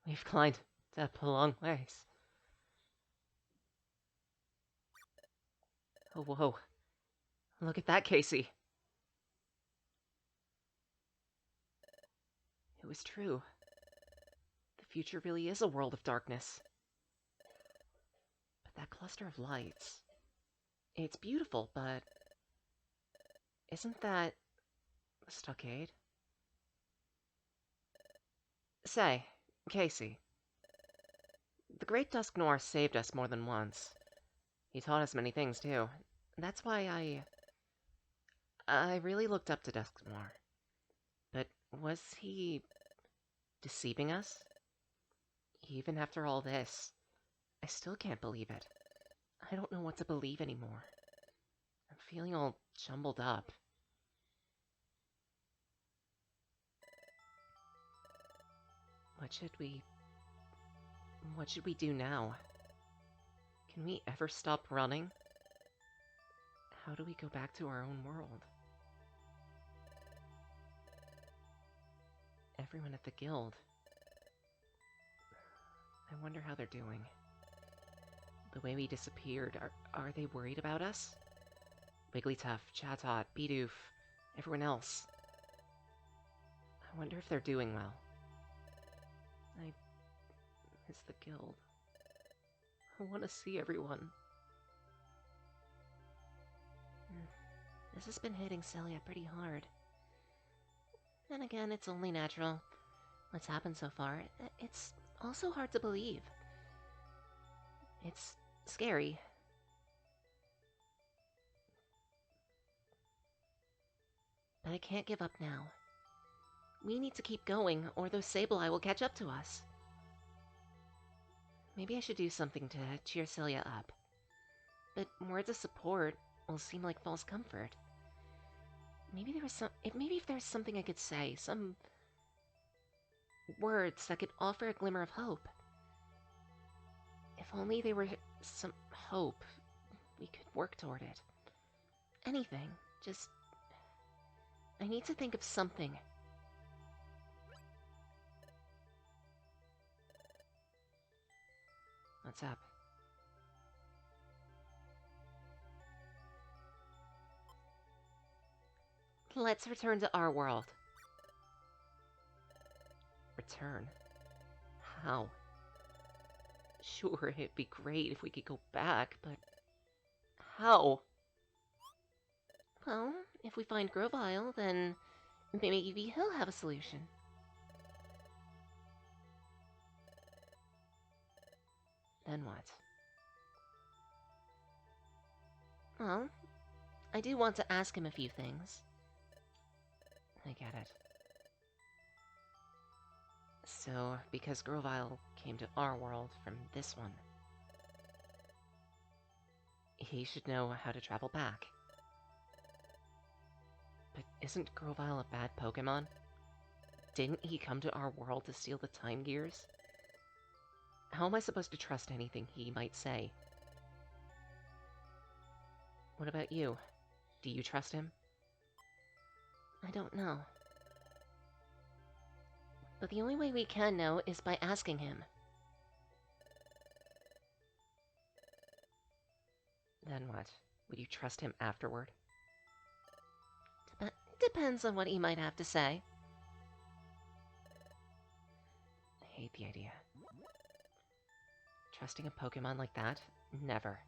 We've climbed up a long ways. Oh, whoa. Look at that, Casey. It was true. The future really is a world of darkness. But that cluster of lights... It's beautiful, but... Isn't that... a stockade? Say, Casey. The Great Dusk Noir saved us more than once. He taught us many things, too. That's why I really looked up to Dusk Noir. But was he... deceiving us? Even after all this, I still can't believe it. I don't know what to believe anymore. I'm feeling all jumbled up. What should we do now? Can we ever stop running? How do we go back to our own world? Everyone at the guild. I wonder how they're doing. The way we disappeared, are they worried about us? Wigglytuff, Chatot, Bidoof, everyone else. I wonder if they're doing well. I miss the guild. I want to see everyone. This has been hitting Celia pretty hard. Then again, it's only natural. What's happened so far, it's also hard to believe. It's scary. But I can't give up now. We need to keep going, or those Sableye will catch up to us. Maybe I should do something to cheer Celia up. But words of support will seem like false comfort. Maybe if there's something I could say, some words that could offer a glimmer of hope. If only there were some hope, we could work toward it. Anything, just... I need to think of something. What's up? Let's return to our world. Return? How? Sure, it'd be great if we could go back, but... how? Well, if we find Grovyle, then maybe he'll have a solution. Then what? Well, I do want to ask him a few things. I get it. So, because Grovyle came to our world from this one, he should know how to travel back. But isn't Grovyle a bad Pokemon? Didn't he come to our world to steal the Time Gears? How am I supposed to trust anything he might say? What about you? Do you trust him? I don't know. But the only way we can know is by asking him. Then what? Would you trust him afterward? Depends on what he might have to say. I hate the idea. Trusting a Pokemon like that? Never.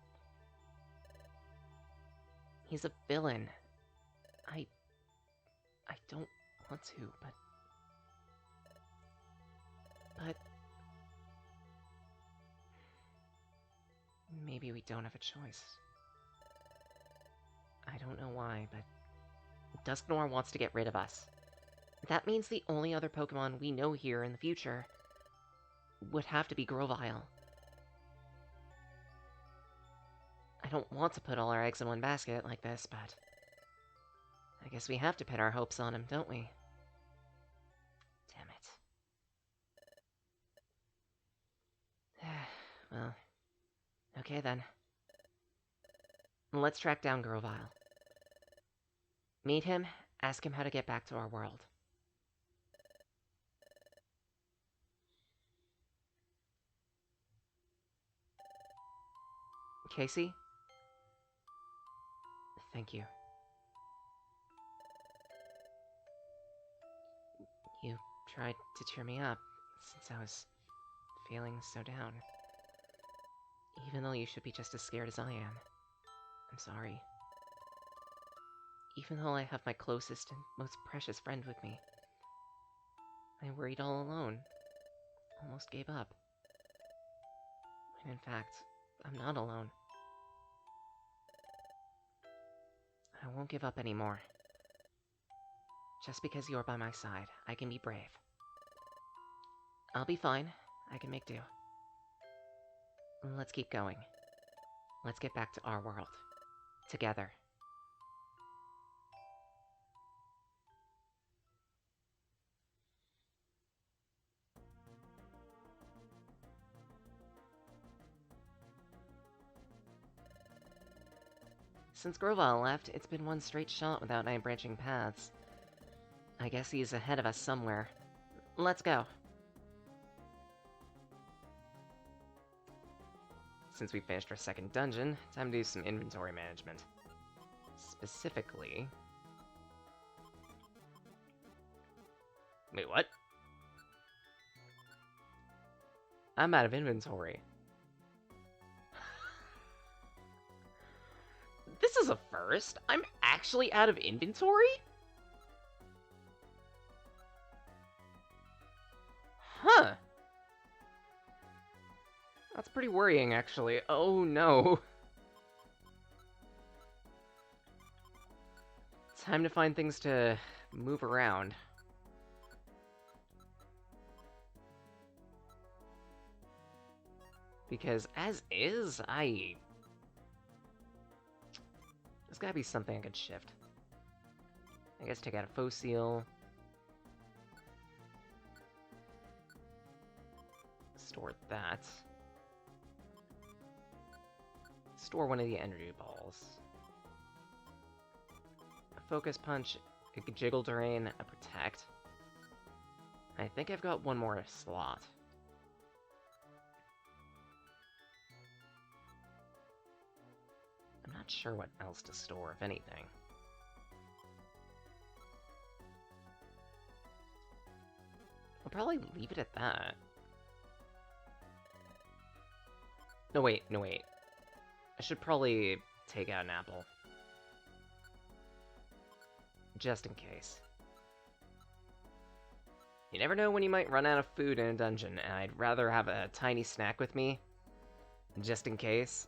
He's a villain. I don't want to, but... maybe we don't have a choice. I don't know why, but... Dusknoir wants to get rid of us. That means the only other Pokemon we know here in the future would have to be Grovyle. I don't want to put all our eggs in one basket like this, but... I guess we have to put our hopes on him, don't we? Damn it. Well... okay then. Let's track down Grovyle. Meet him, ask him how to get back to our world. Casey? Thank you. You tried to cheer me up since I was feeling so down. Even though you should be just as scared as I am. I'm sorry. Even though I have my closest and most precious friend with me, I worried all alone. Almost gave up. When in fact, I'm not alone. I won't give up anymore. Just because you're by my side, I can be brave. I'll be fine. I can make do. Let's keep going. Let's get back to our world. Together. Since Grovile left, it's been one straight shot without any branching paths. I guess he's ahead of us somewhere. Let's go. Since we finished our second dungeon, time to do some inventory management. Specifically... Wait, what? I'm out of inventory. This is a first. I'm actually out of inventory? Huh. That's pretty worrying, actually. Oh, no. Time to find things to move around. Because as is, there's gotta be something I could shift. I guess take out a fossil. Store that. Store one of the energy balls. A focus punch, a jiggle drain, a protect. I think I've got one more slot. I'm not sure what else to store, if anything. I'll probably leave it at that. No, wait. I should probably take out an apple. Just in case. You never know when you might run out of food in a dungeon, and I'd rather have a tiny snack with me, just in case,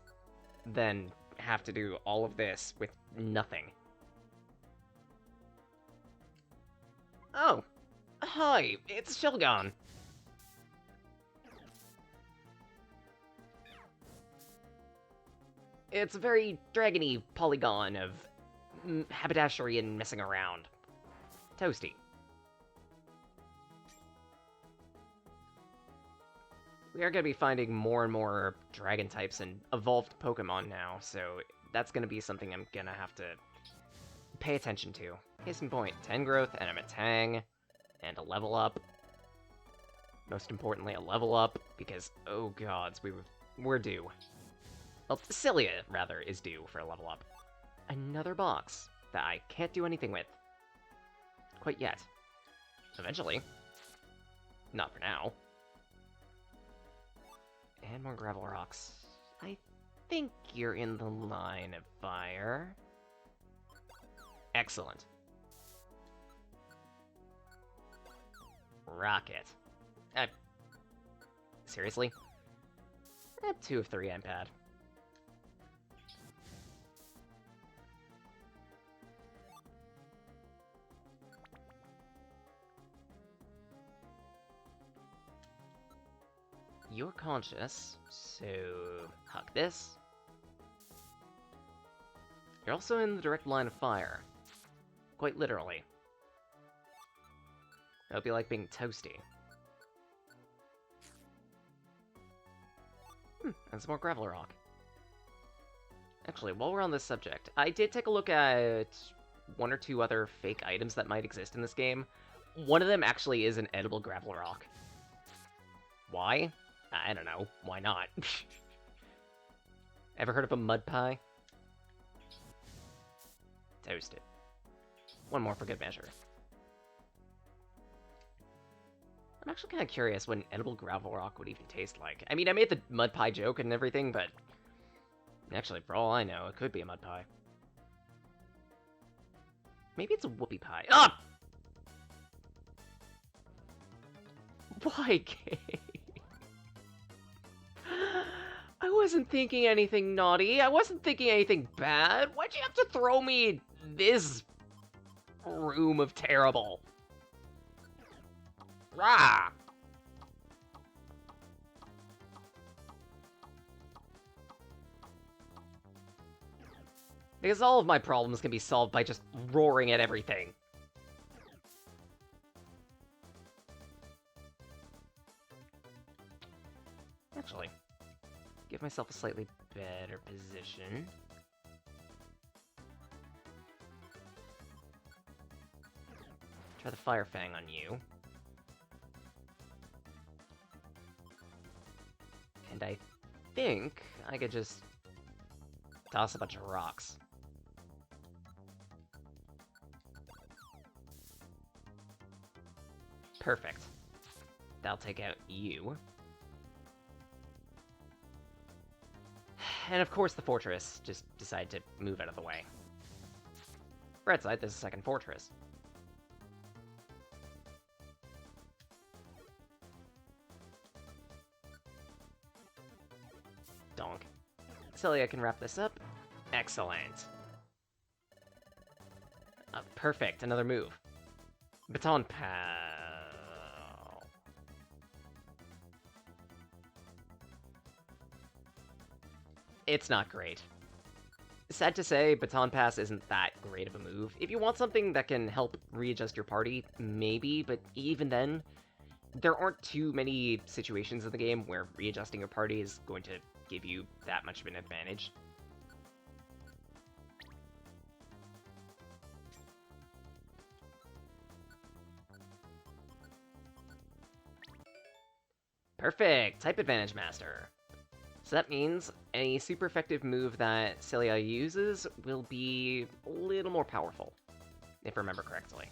than have to do all of this with nothing. Oh! Hi, it's Shelgon! It's a very dragony polygon of haberdashery and messing around. Toasty. We are going to be finding more and more dragon types and evolved Pokemon now, so that's going to be something I'm going to have to pay attention to. Case in point, 10 growth, and I'm a Tang, and a level up. Most importantly, a level up, because, oh gods, we're due. Well, Cilia, rather, is due for a level up. Another box that I can't do anything with. Quite yet. Eventually. Not for now. And more gravel rocks. I think you're in the line of fire. Excellent. Rocket. Seriously? 2 of 3 I'm bad. You're conscious, so huck this. You're also in the direct line of fire. Quite literally. That would be like being toasty. And some more gravel rock. Actually, while we're on this subject, I did take a look at 1 or 2 other fake items that might exist in this game. One of them actually is an edible gravel rock. Why? I don't know. Why not? Ever heard of a mud pie? Toasted. One more for good measure. I'm actually kind of curious what an edible gravel rock would even taste like. I mean, I made the mud pie joke and everything, but actually, for all I know, it could be a mud pie. Maybe it's a whoopie pie. Ah! Why, Kay? I wasn't thinking anything naughty. I wasn't thinking anything bad. Why'd you have to throw me in this room of terrible? Rah! Because all of my problems can be solved by just roaring at everything. Actually, give myself a slightly better position. Try the Fire Fang on you. And I think I could just toss a bunch of rocks. Perfect. That'll take out you. And of course the fortress just decided to move out of the way. Right side, there's a second fortress. Donk. Celia can wrap this up. Excellent. Perfect, another move. Baton Pal. It's not great. Sad to say, Baton Pass isn't that great of a move. If you want something that can help readjust your party, maybe, but even then, there aren't too many situations in the game where readjusting your party is going to give you that much of an advantage. Perfect! Type Advantage Master. So that means any super effective move that Celia uses will be a little more powerful, if I remember correctly.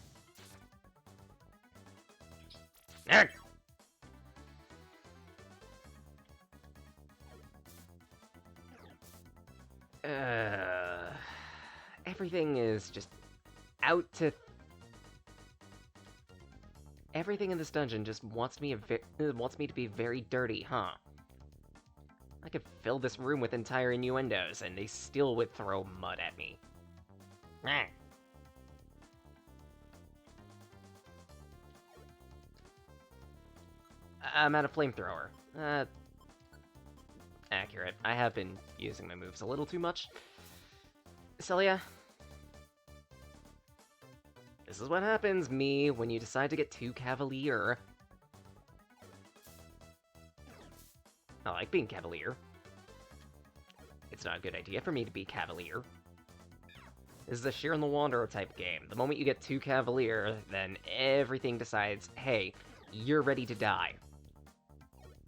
Everything is just out to... Everything in this dungeon just wants me to be very dirty, huh? I could fill this room with entire innuendos, and they still would throw mud at me. I'm out of flamethrower. Accurate. I have been using my moves a little too much. Celia? This is what happens, me, when you decide to get too cavalier. I like being cavalier. It's not a good idea for me to be cavalier. This is a Sheer and the Wanderer type game. The moment you get too cavalier, then everything decides, hey, you're ready to die.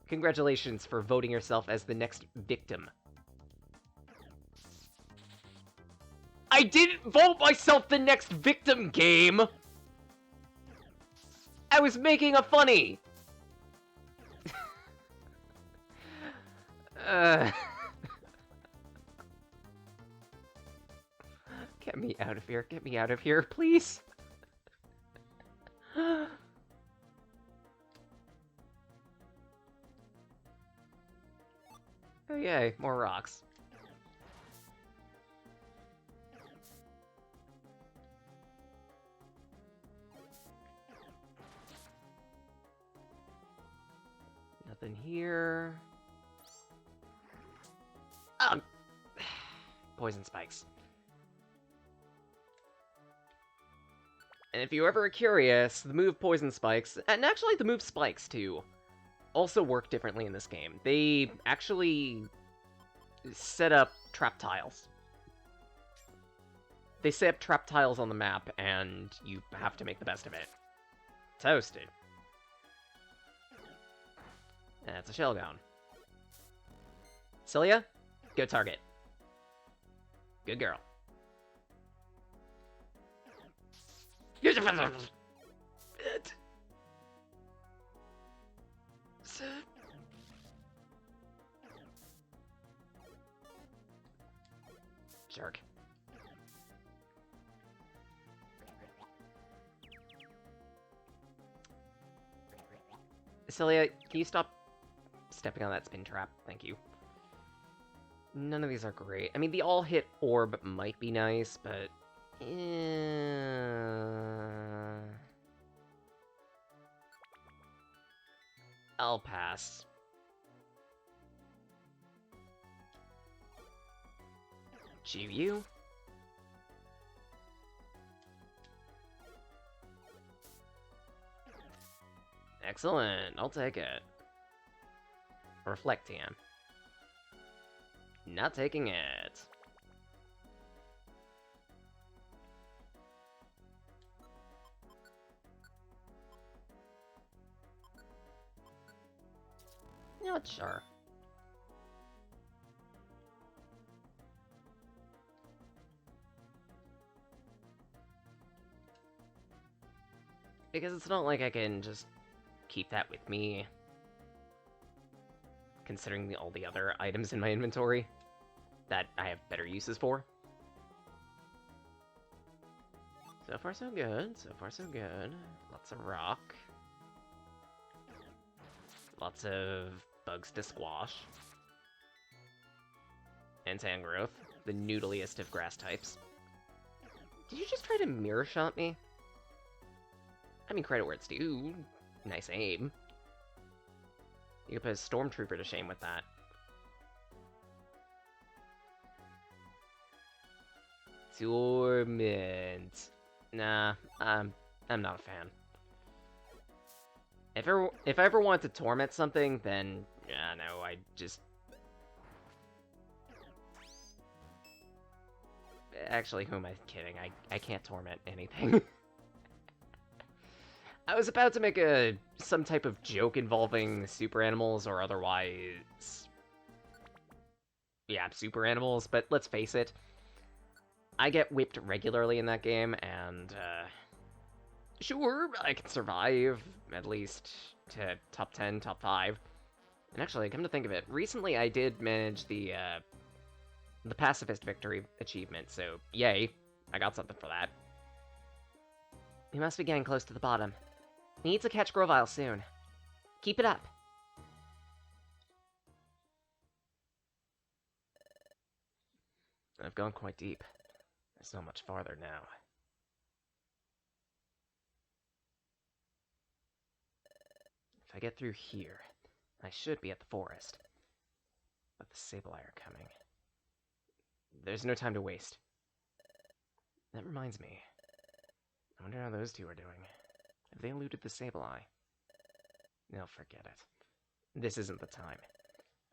Congratulations for voting yourself as the next victim. I didn't vote myself the next victim, game! I was making a funny! Get me out of here, please! Oh yay, more rocks. Nothing here. Poison spikes. And if you ever are curious, the move Poison Spikes, and actually the move Spikes too, also work differently in this game. They actually set up trap tiles. They set up trap tiles on the map, and you have to make the best of it. Toasted. That's a shell gown. Celia? Go target. Good girl. Jerk. Celia, can you stop stepping on that spin trap? Thank you. None of these are great. I mean, the all-hit orb might be nice, but... I'll pass. You. Excellent, I'll take it. Reflect TM. Not taking it. Not sure. Because it's not like I can just keep that with me, considering all the other items in my inventory that I have better uses for. So far so good, so far so good. Lots of rock. Lots of bugs to squash. And Tangrowth, the noodliest of grass types. Did you just try to mirror shot me? I mean, credit where it's due. Nice aim. You could put a stormtrooper to shame with that. Torment. Nah, I'm not a fan. If I ever want to torment something, then no, I just... Actually, who am I kidding? I can't torment anything. I was about to make some type of joke involving super animals or otherwise... Yeah, super animals, but let's face it. I get whipped regularly in that game, and sure, I can survive, at least to top 10, top 5. And actually, come to think of it, recently I did manage the Pacifist Victory achievement, so yay, I got something for that. We must be getting close to the bottom. We need to catch Grovyle soon. Keep it up. I've gone quite deep. There's not much farther now. If I get through here, I should be at the forest. But the Sableye are coming. There's no time to waste. That reminds me. I wonder how those two are doing. Have they eluded the Sableye? No, forget it. This isn't the time.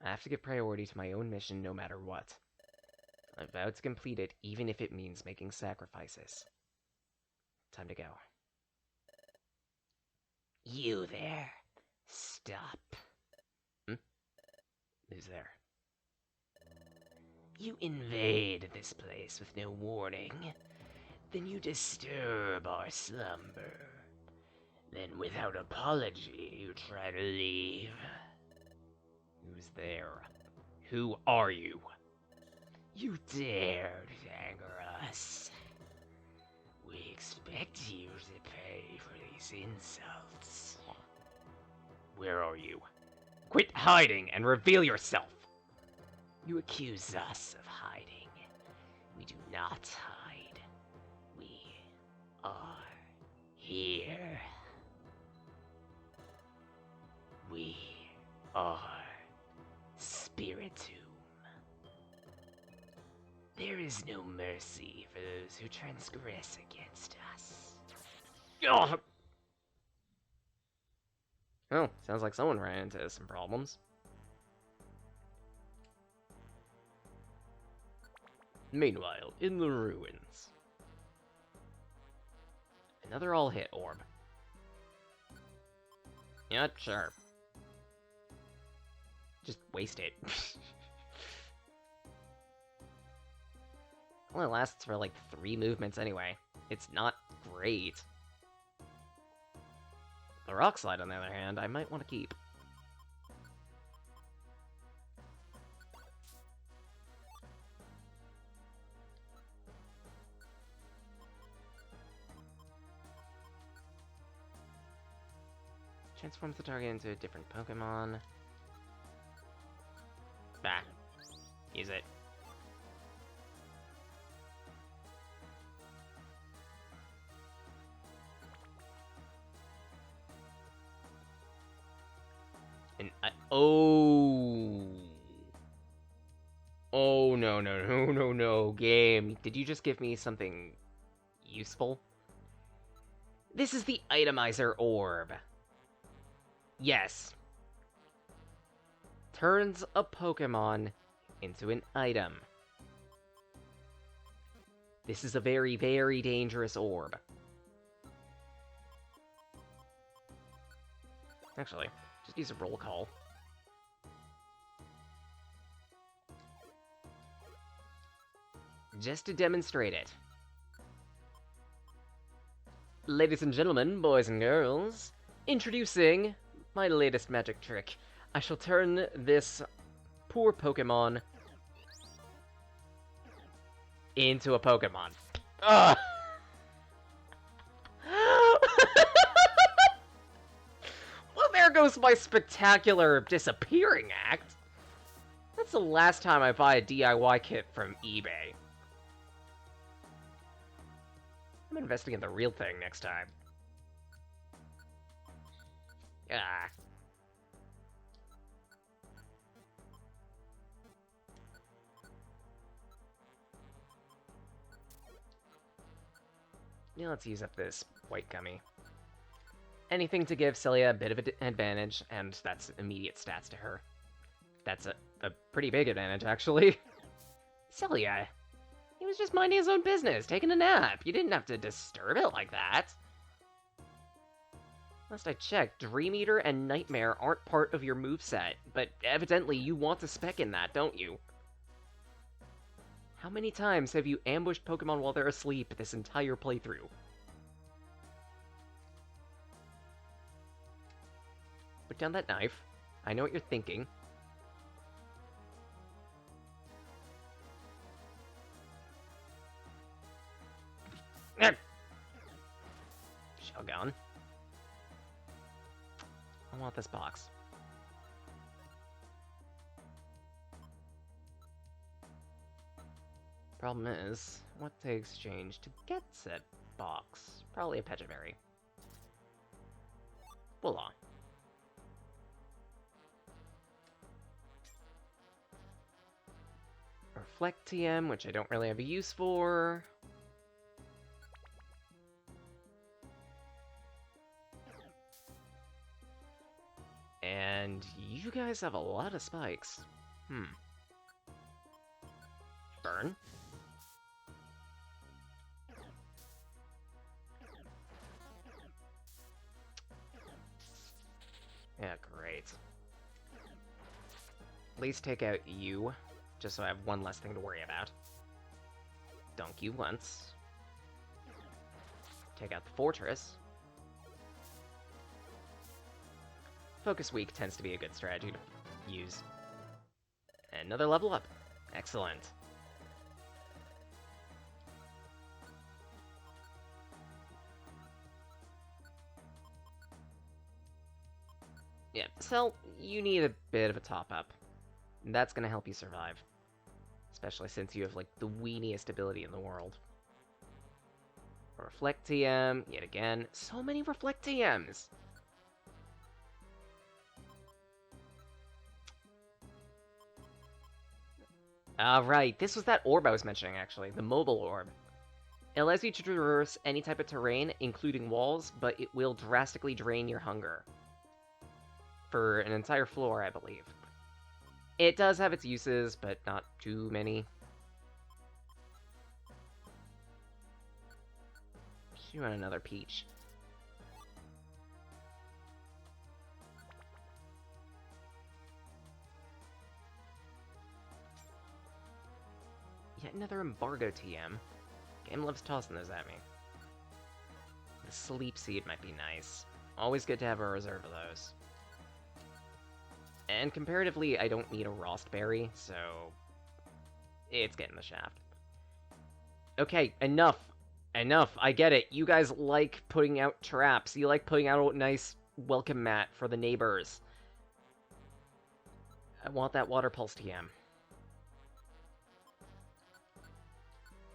I have to give priority to my own mission no matter what. I vow to complete it even if it means making sacrifices. Time to go. You there. Stop. Who's there? You invade this place with no warning. Then you disturb our slumber. Then without apology, you try to leave. Who's there? Who are you? You dared anger us. We expect you to pay for these insults. Where are you? Quit hiding and reveal yourself! You accuse us of hiding. We do not hide. We are here. We are Spiritomb. There is no mercy for those who transgress against us. Ugh. Oh, sounds like someone ran into some problems. Meanwhile, in the ruins. Another all-hit orb. Yeah, sure. Just waste it. Only lasts for like 3 movements anyway. It's not great. The Rock Slide, on the other hand, I might want to keep. Transforms the target into a different Pokemon. Bah. Use it. And oh. Oh, no, no, no, no, no. Game. Did you just give me something useful? This is the Itemizer Orb. Yes. Turns a Pokemon into an item. This is a very, very dangerous orb. Actually, just use a roll call. Just to demonstrate it. Ladies and gentlemen, boys and girls, introducing my latest magic trick. I shall turn this poor Pokemon into a Pokemon. Ugh! Well, there goes my spectacular disappearing act. That's the last time I buy a DIY kit from eBay. I'm investing in the real thing next time. Ah. Yeah, let's use up this white gummy. Anything to give Celia a bit of an advantage, and that's immediate stats to her. That's a pretty big advantage, actually. Celia, he was just minding his own business, taking a nap. You didn't have to disturb it like that. Last I checked, Dream Eater and Nightmare aren't part of your moveset, but evidently you want to spec in that, don't you? How many times have you ambushed Pokemon while they're asleep this entire playthrough? Put down that knife. I know what you're thinking. Shogun. I want this box. Problem is, what to exchange to get said box? Probably a Pechaberry. Voila. Reflect TM, which I don't really have a use for. And you guys have a lot of spikes. Burn. Yeah, great. At least take out you, just so I have one less thing to worry about. Dunk you once. Take out the fortress. Focus Weak tends to be a good strategy to use. Another level up. Excellent. Yeah, Cell, you need a bit of a top-up. That's gonna help you survive. Especially since you have, like, the weeniest ability in the world. Reflect TM, yet again. So many Reflect TMs! Right, this was that orb I was mentioning, actually. The mobile orb. It allows you to traverse any type of terrain, including walls, but it will drastically drain your hunger. For an entire floor, I believe. It does have its uses, but not too many. You want another peach. Yet another embargo TM. Game loves tossing those at me. The sleep seed might be nice. Always good to have a reserve of those. And comparatively, I don't need a Rostberry, so it's getting the shaft. Okay, enough. Enough. I get it. You guys like putting out traps. You like putting out a nice welcome mat for the neighbors. I want that water pulse TM.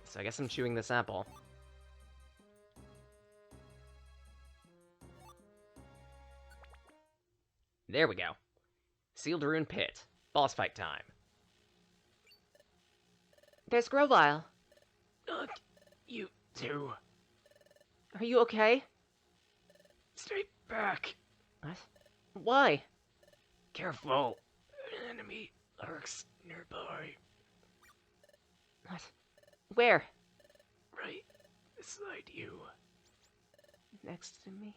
So I guess I'm chewing this apple. There we go. Sealed Rune Pit. Boss fight time. There's Grovile. You too. Are you okay? Stay back. What? Why? Careful. An enemy lurks nearby. What? Where? Right beside you. Next to me?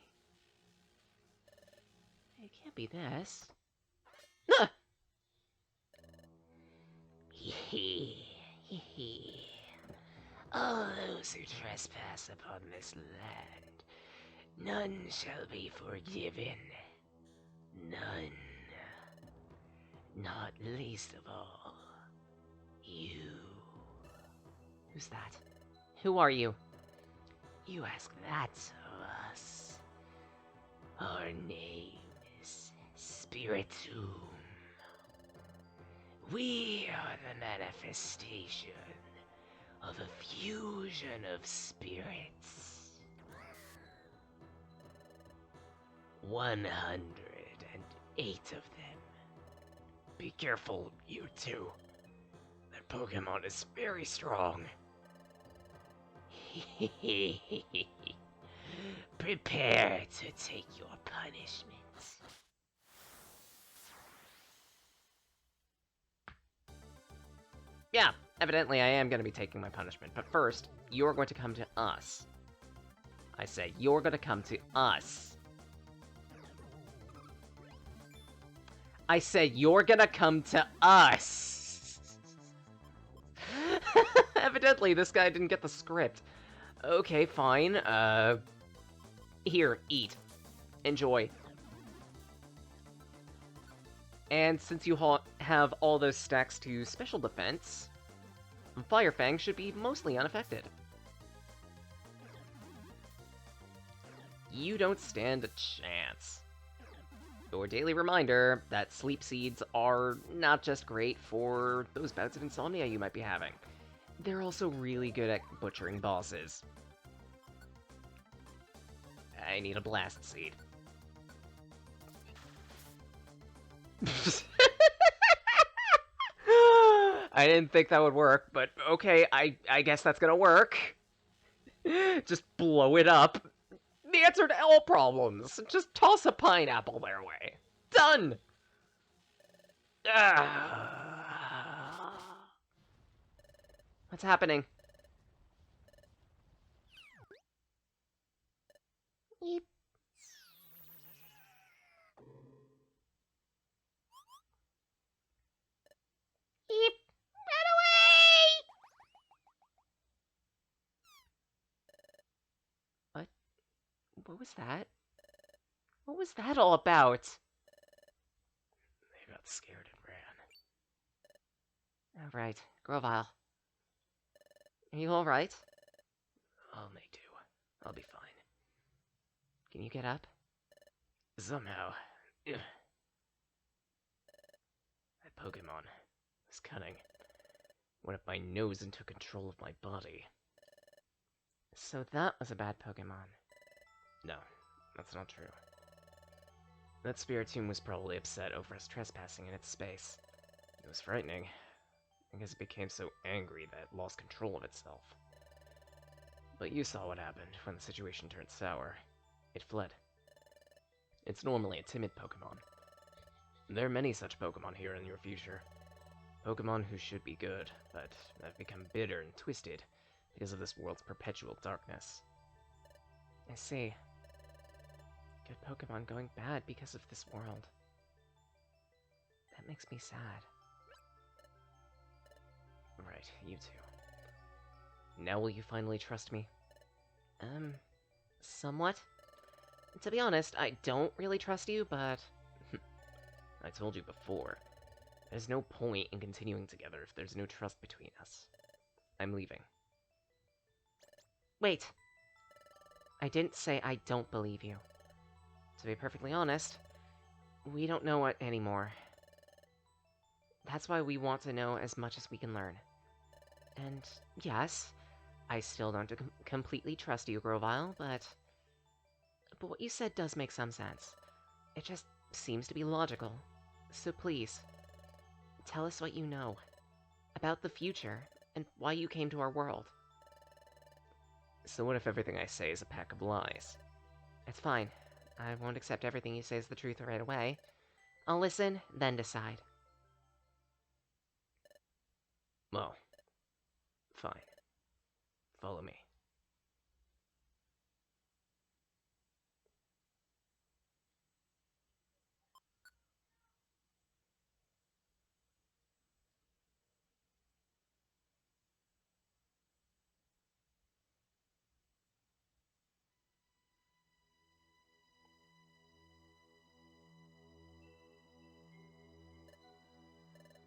It can't be this. Ah! All those who trespass upon this land, none shall be forgiven. None. Not least of all, you. Who's that? Who are you? You ask that of us. Our name is Spiritomb. We are the manifestation of a fusion of spirits. 108 of them. Be careful, you two. That Pokemon is very strong. Prepare to take your punishment. Yeah, evidently I am going to be taking my punishment, but first, you're going to come to us. I say, you're going to come to us. I said, you're going to come to us. Evidently, this guy didn't get the script. Okay, fine. Here, eat. Enjoy. And since you have all those stacks to special defense, Fire Fang should be mostly unaffected. You don't stand a chance. Your daily reminder that sleep seeds are not just great for those bouts of insomnia you might be having. They're also really good at butchering bosses. I need a blast seed. I didn't think that would work, but okay, I guess that's gonna work. Just blow it up. The answer to all problems. Just toss a pineapple their way. Done! What's happening? Eep. Eep. Run away! What was that? What was that all about? They got scared and ran. Alright, Grovile. Are you alright? I'll make do. I'll be fine. Can you get up? Somehow. That Pokemon was cunning. Went up my nose and took control of my body. So that was a bad Pokemon. No, that's not true. That Spiritomb was probably upset over us trespassing in its space. It was frightening, because it became so angry that it lost control of itself. But you saw what happened when the situation turned sour. It fled. It's normally a timid Pokemon. There are many such Pokemon here in your future. Pokemon who should be good, but have become bitter and twisted because of this world's perpetual darkness. I see. Good Pokemon going bad because of this world. That makes me sad. Right, you two. Now will you finally trust me? Somewhat. To be honest, I don't really trust you, but... I told you before. There's no point in continuing together if there's no trust between us. I'm leaving. Wait. I didn't say I don't believe you. To be perfectly honest, we don't know it anymore. That's why we want to know as much as we can learn. And yes, I still don't completely trust you, Grovile, but what you said does make some sense. It just seems to be logical. So please, tell us what you know about the future and why you came to our world. So what if everything I say is a pack of lies? It's fine. I won't accept everything you say as the truth right away. I'll listen, then decide. Well, fine. Follow me.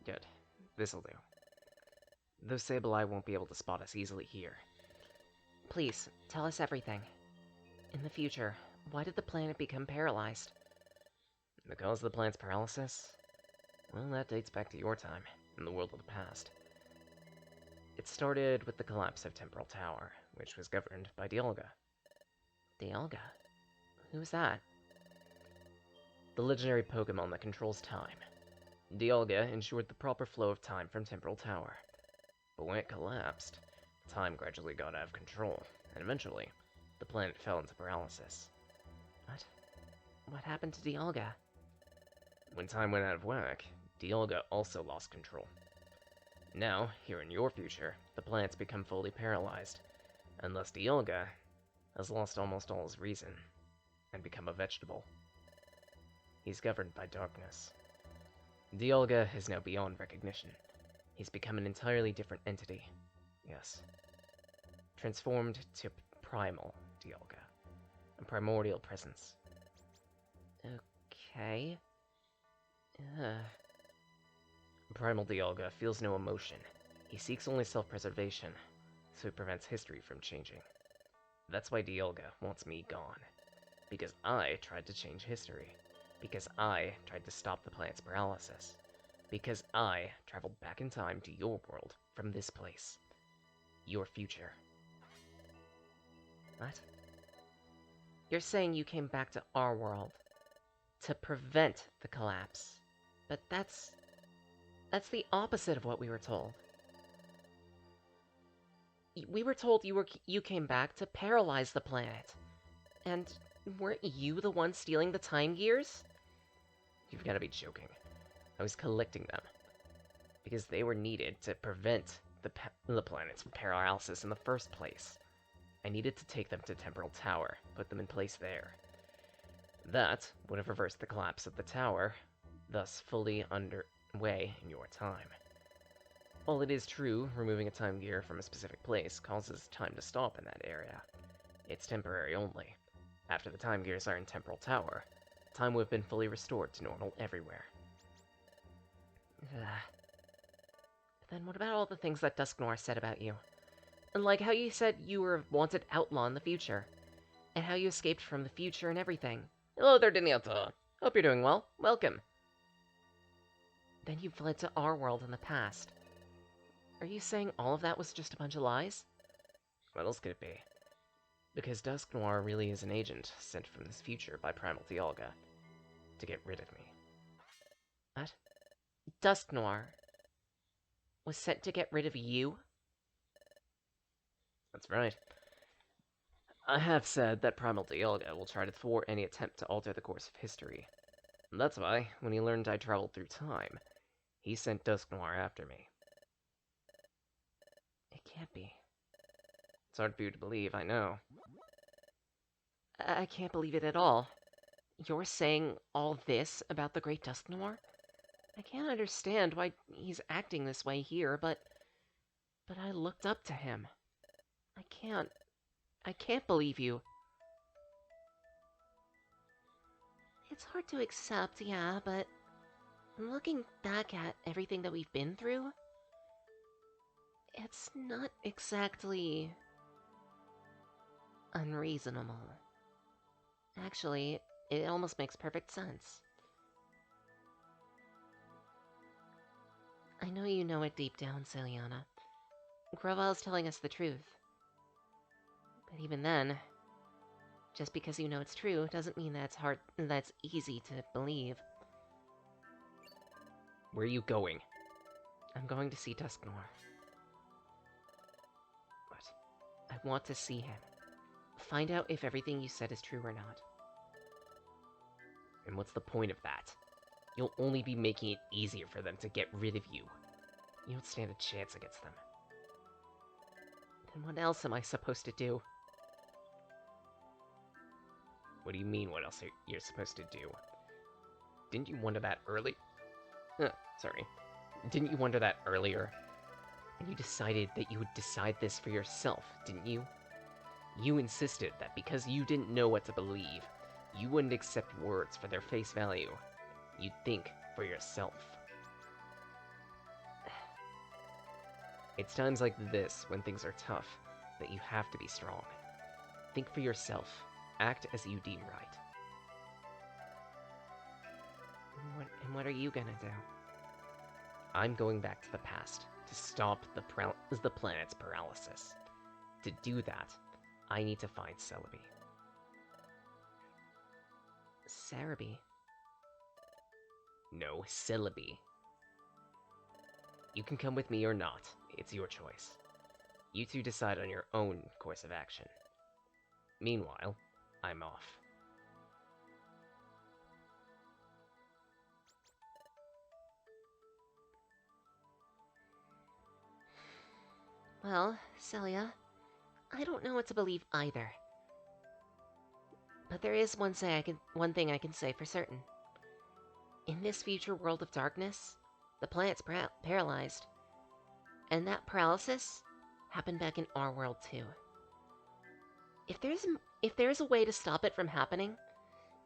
Good. This'll do. Though Sableye won't be able to spot us easily here. Please, tell us everything. In the future, why did the planet become paralyzed? The cause of the planet's paralysis? Well, that dates back to your time, in the world of the past. It started with the collapse of Temporal Tower, which was governed by Dialga. Dialga? Who's that? The legendary Pokemon that controls time. Dialga ensured the proper flow of time from Temporal Tower. But when it collapsed, time gradually got out of control, and eventually, the planet fell into paralysis. What? What happened to Dialga? When time went out of whack, Dialga also lost control. Now, here in your future, the planet's become fully paralyzed, and thus Dialga has lost almost all his reason, and become a vegetable. He's governed by darkness. Dialga is now beyond recognition. He's become an entirely different entity. Yes. Transformed to primal Dialga. A primordial presence. Okay. Primal Dialga feels no emotion. He seeks only self-preservation, so he prevents history from changing. That's why Dialga wants me gone. Because I tried to change history. Because I tried to stop the planet's paralysis. Because I traveled back in time to your world from this place. Your future. What? You're saying you came back to our world to prevent the collapse. But that's the opposite of what we were told. We were told you came back to paralyze the planet. And weren't you the one stealing the time gears? You've got to be joking. I was collecting them. Because they were needed to prevent the planet's paralysis in the first place. I needed to take them to Temporal Tower, put them in place there. That would have reversed the collapse of the tower, thus fully underway in your time. While it is true, removing a time gear from a specific place causes time to stop in that area. It's temporary only. After the time gears are in Temporal Tower, time would have been fully restored to normal everywhere. But then what about all the things that Dusknoir said about you? And like how you said you were a wanted outlaw in the future. And how you escaped from the future and everything. Hello there, Diniata. Hope you're doing well. Welcome. Then you fled to our world in the past. Are you saying all of that was just a bunch of lies? What else could it be? Because Dusknoir really is an agent sent from this future by Primal Dialga to get rid of me. What? Dusknoir was sent to get rid of you? That's right. I have said that Primal Dialga will try to thwart any attempt to alter the course of history. And that's why, when he learned I traveled through time, he sent Dusknoir after me. It can't be. It's hard for you to believe, I know. I can't believe it at all. You're saying all this about the Great Dusknoir? I can't understand why he's acting this way here, but I looked up to him. can't. I can't believe you. It's hard to accept, yeah, but looking back at everything that we've been through, it's not exactly unreasonable. Actually, it almost makes perfect sense. I know you know it deep down, Celiana. Groval's telling us the truth. But even then, just because you know it's true doesn't mean that's easy to believe. Where are you going? I'm going to see Dusknoir. What? I want to see him. Find out if everything you said is true or not. And what's the point of that? You'll only be making it easier for them to get rid of you. You don't stand a chance against them. Then what else am I supposed to do? What do you mean, what else you're supposed to do? Didn't you wonder that early? Sorry. Didn't you wonder that earlier? And you decided that you would decide this for yourself, didn't you? You insisted that because you didn't know what to believe, you wouldn't accept words for their face value. You'd think for yourself. It's times like this, when things are tough, that you have to be strong. Think for yourself. Act as you deem right. And what are you gonna do? I'm going back to the past to stop the planet's paralysis. To do that, I need to find Celebi. Cerebi? No, Celebi. You can come with me or not. It's your choice. You two decide on your own course of action. Meanwhile, I'm off. Well, Celia, I don't know what to believe either. But there is one thing I can say for certain. In this future world of darkness, the planet's paralyzed. And that paralysis happened back in our world too. If there's a way to stop it from happening,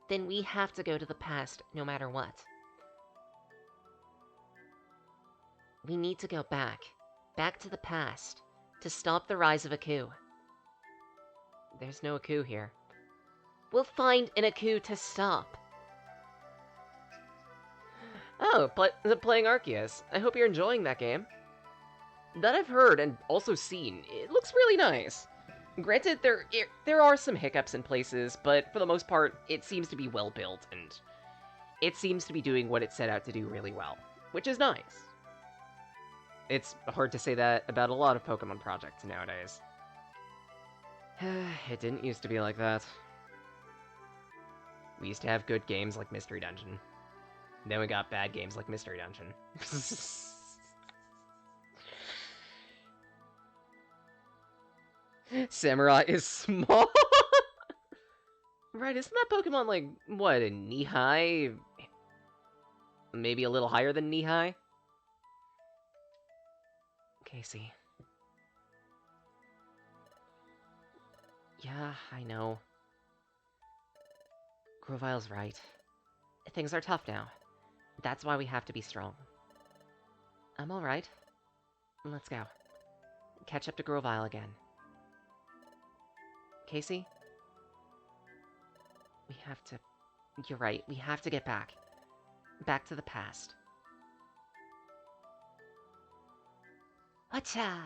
then we have to go to the past no matter what. We need to go back to the past, to stop the rise of a coup. There's no Aku here. We'll find an Aku to stop. Oh, playing Arceus. I hope you're enjoying that game. That I've heard and also seen, it looks really nice. Granted, there are some hiccups in places, but for the most part, it seems to be well built, and it seems to be doing what it set out to do really well, which is nice. It's hard to say that about a lot of Pokemon projects nowadays. It didn't used to be like that. We used to have good games like Mystery Dungeon. Then we got bad games like Mystery Dungeon. Samurai is small. Right, isn't that Pokemon like, what, a knee-high? Maybe a little higher than knee-high? Casey. Yeah, I know. Grovile's right. Things are tough now. That's why we have to be strong. I'm alright. Let's go. Catch up to Grovile again. Casey? We have to... You're right, we have to get back. Back to the past. Acha!